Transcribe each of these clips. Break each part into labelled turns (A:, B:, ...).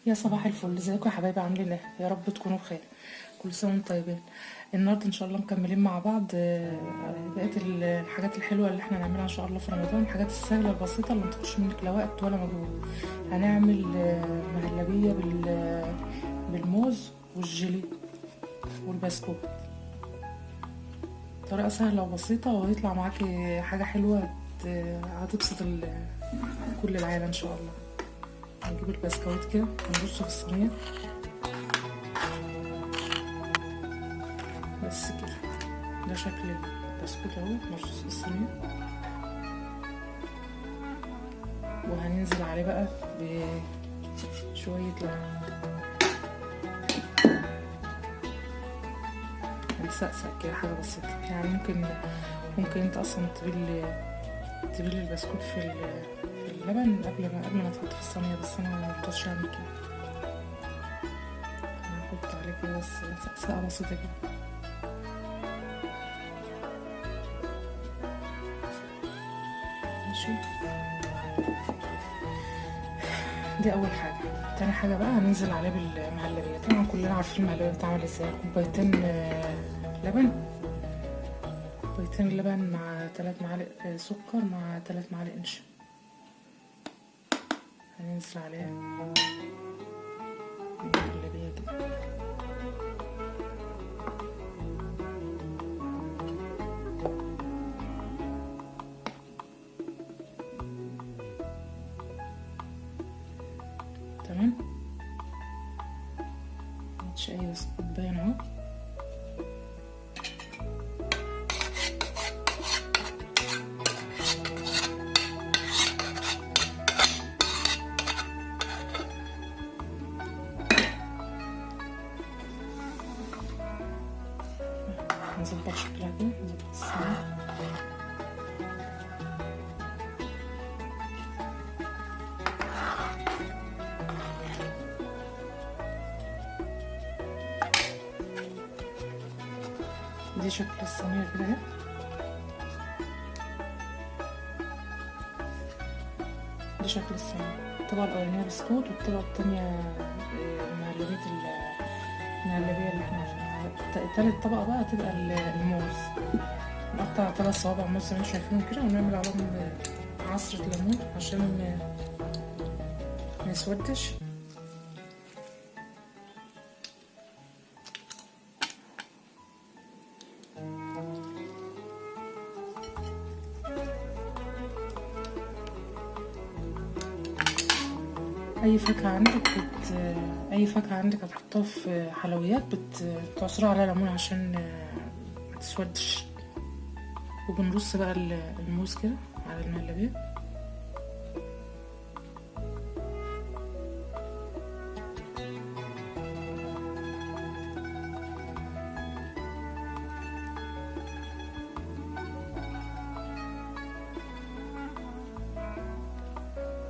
A: يا صباح الفل، ازيكم يا حبايبي؟ عاملين ايه؟ يا رب تكونوا بخير. كل سنه وانتم طيبين. النهارده ان شاء الله مكملين مع بعض بقيه الحاجات الحلوه اللي احنا هنعملها ان شاء الله في رمضان، الحاجات السهله البسيطه اللي متاخدش منك لا وقت ولا مجهود. هنعمل مهلبيه بالموز والجيلي والبسكوت. طريقه سهله وبسيطه وهيطلع معاكي حاجه حلوه هتبسط كل العيله ان شاء الله. هنجيب البسكويت كده ونرصه في الصينيه بس كده. ده شكل البسكوت اهو مرصوص في الصينيه، وهننزل عليه بقى بشويه لبن. هنسقسق كده حاجه بسيطه، يعني ممكن انت اصلا تبل البسكوت في اللبن قبل ما تحط في الصينيه، بس انا ما برضاش اعمل كده. هنحط عليه كده بس سقسقه بسيطه كده. ماشي، دي اول حاجه. تاني حاجه بقى هننزل عليه بالمهلبيه. طبعا كلنا عارفين المهلبيه بتتعمل ازاي. كوبايتين لبن مع 3 معالق سكر مع 3 معالق نشا. هننزل عليها المهلبيه كده. تمام، مش اي بس كوبايه اهو. نظبط شكلها كده، نظبط الصينيه. دي شكل الصينيه كده اهي. دي شكل الصينيه. الطبقه الاولانيه بسكوت، والطبقه التانيه المهلبيه اللي احنا عاملينها. تالت طبقه بقى تبقى الموز. نقطع 3 صوابع موز زي ما انتم شايفينهم كده، ونعمل عليهم عصره ليمون عشان ما يسودش. اي فاكهه عندك هتحطها في حلويات بتعصرها عليها ليمون عشان ما تسودش. وبنرص بقى الموز كده على المهلبيه.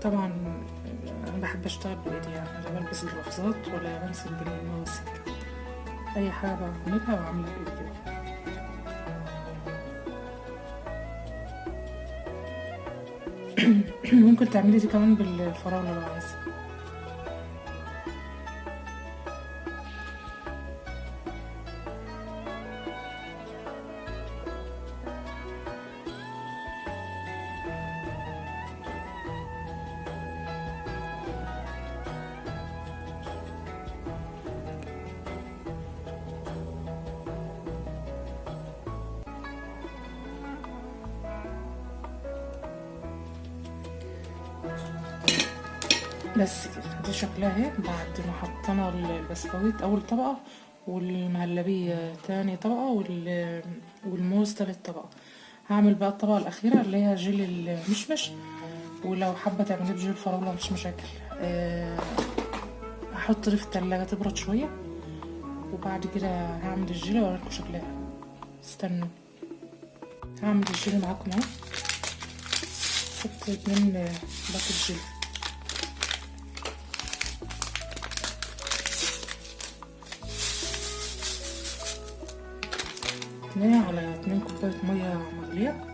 A: طبعا انا بحب اشتغل بايدي، يعني لا بلبس الرفاضات ولا بمسك بالمواسك. اي حاجه بعملها بعملها بايدي كده. ممكن تعملي دي كمان بالفراوله لو عايزه. بس كده، دي شكلها اهي بعد ما حطينا البسكويت اول طبقه، والمهلبيه تاني طبقه، والموز تالت طبقه. هعمل بقى الطبقه الاخيره اللي هي جيلي المشمش، ولو حابه تعمليه بجيل الفراوله مش مشاكل. هحط في التلاجة تبرد شويه، وبعد كده هعمل الجيلي واوريكم شكلها. استنوا، هعمل الجيلي معاكم اهو. حط 2 باكت جيلي. على 2 كوباية مية مغلية.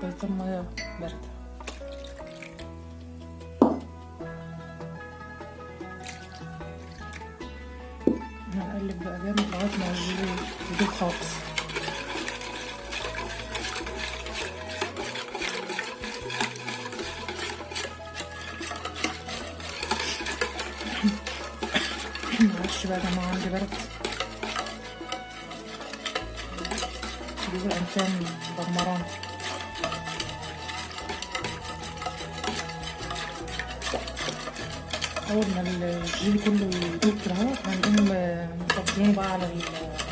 A: كوبايتين ميه بارده. هنقلب بقى جامد لغايه ما الجيلي يدوب خالص. معلش بقى يا جماعه عندي برد، جيب الانفان دمران. اول ما الجيلي كله يدوب كده اهو هنقوم مفضيينه بقى على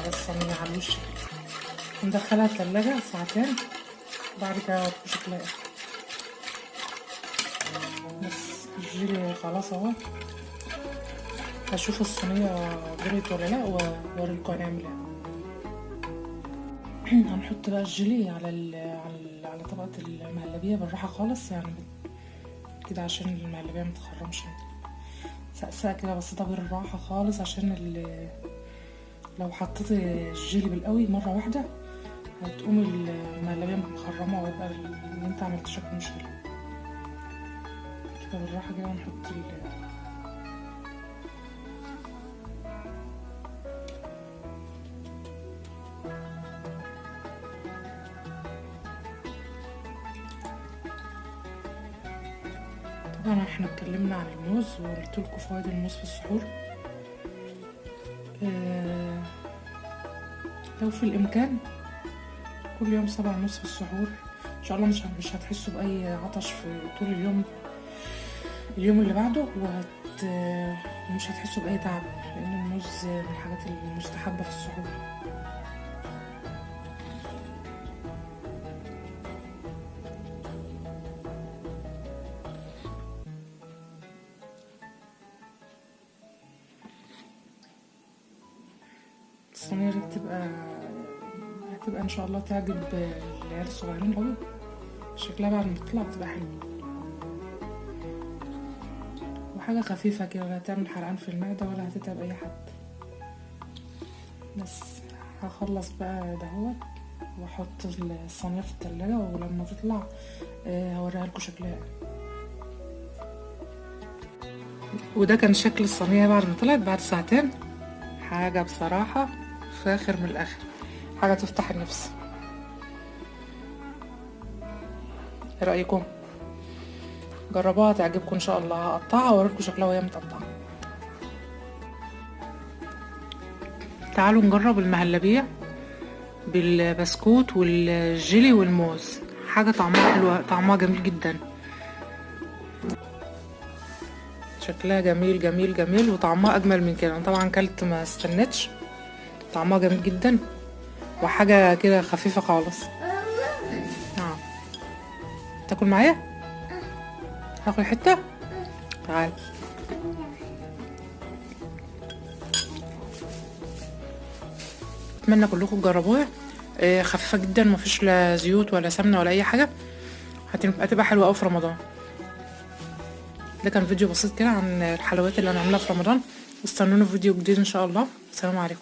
A: الصينيه على الوش كده، ندخلها التلاجة ساعتين. بعد كده هوريكوا شكلها ايه. بس الجيلي خلاص اهو، هشوف الصينيه بردت ولا لا واوريكوا هنعمل ايه. هنحط بقى الجيلي على طبقه المهلبيه بالراحه خالص يعني كده عشان المهلبيه متخرمش، سقسقه كده بسيطه بالراحه خالص، عشان لو حطيت الجيلي بالقوي مره واحده هتقوم المهلبيه مخرمه ويبقى اللي انت عملت شكله مش حلو. كده بالراحه كده ونحط طبعا احنا اتكلمنا عن الموز وقلتلكوا فوائد الموز في السحور. لو في الامكان كل يوم 7:30 في السحور ان شاء الله مش هتحسوا باي عطش في طول اليوم اللي بعده، ومش هتحسوا باي تعب، لان الموز من الحاجات المستحبه في السحور. الصينيه دي هتبقى ان شاء الله تعجب العيال الصغيرين قوي، شكلها بعد ما تطلع بتبقى حلوه وحاجه خفيفه كده، ولا هتعمل حرقان في المعده ولا هتتعب اي حد. بس هخلص بقى دهوت واحط الصينيه في التلاجة، ولما تطلع هوريها لكم شكلها. وده كان شكل الصينيه بعد ما طلعت بعد ساعتين. حاجه بصراحه فاخر من الاخر، حاجه تفتح النفس. ايه رايكم؟ جربوها تعجبكم ان شاء الله. هقطعها واوريكم شكلها وهي متقطعه. تعالوا نجرب المهلبيه بالبسكوت والجيلي والموز، حاجه طعمها حلوه، طعمها جميل جدا، شكلها جميل جميل جميل، وطعمها اجمل من كده. انا طبعا كلت ما استنتش، طعمها جميل جدا وحاجه كده خفيفه خالص. تاكل معايا؟ هاكل حته؟ تعال. اتمنى كلكم تجربوها، خفيفه جدا، مفيش لا زيوت ولا سمنه ولا اي حاجه، هتبقى حلوه قوي في رمضان. ده كان فيديو بسيط كده عن الحلويات اللي هنعملها في رمضان، استنونا في فيديو جديد ان شاء الله. السلام عليكم.